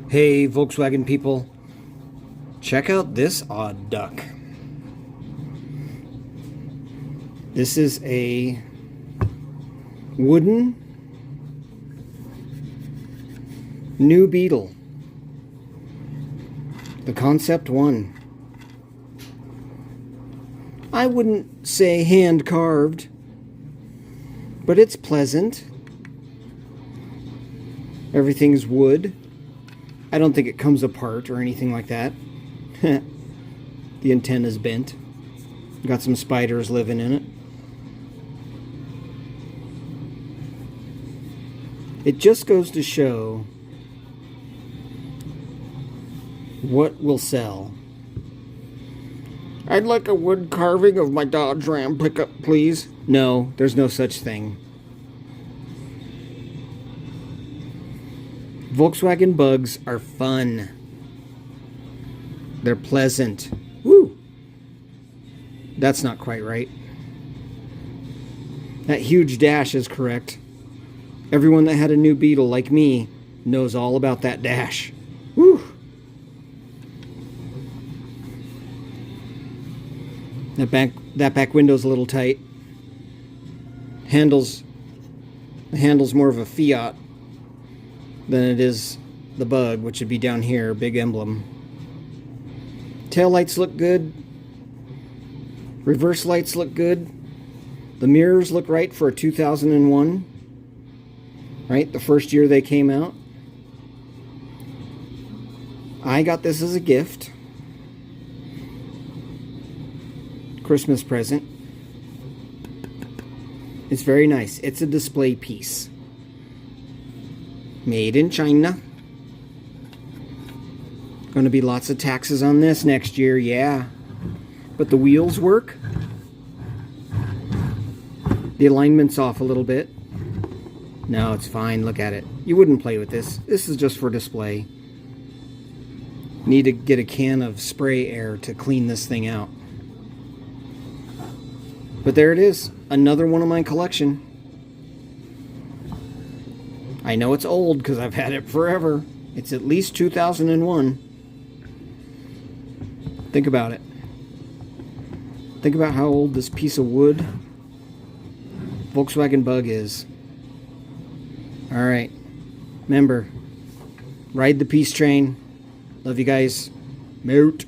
Hey, Volkswagen people, check out this odd duck. This is a wooden new beetle. The Concept 1. I wouldn't say hand carved, but it's pleasant. Everything's wood. I don't think it comes apart or anything like that. The antenna's bent. Got some spiders living in it. It just goes to show what will sell. I'd like a wood carving of my Dodge Ram pickup, please. No, there's no such thing. Volkswagen bugs are fun. They're pleasant. Woo! That's not quite right. That huge dash is correct. Everyone that had a new Beetle, like me, knows all about that dash. Woo! That back window's a little tight. The handle's more of a Fiat than it is the Bug, which would be down here, big emblem. Taillights look good. Reverse lights look good. The mirrors look right for a 2001. Right? The first year they came out. I got this as a gift. Christmas present. It's very nice. It's a display piece. Made in China. Gonna be lots of taxes on this next year, yeah. But the wheels work. The alignment's off a little bit. No, it's fine. Look at it. You wouldn't play with this. This is just for display. Need to get a can of spray air to clean this thing out. But there it is. Another one of my collection. I know it's old because I've had it forever. It's at least 2001. Think about it. Think about how old this piece of wood Volkswagen Bug is. Alright. Remember, ride the peace train. Love you guys. Moot.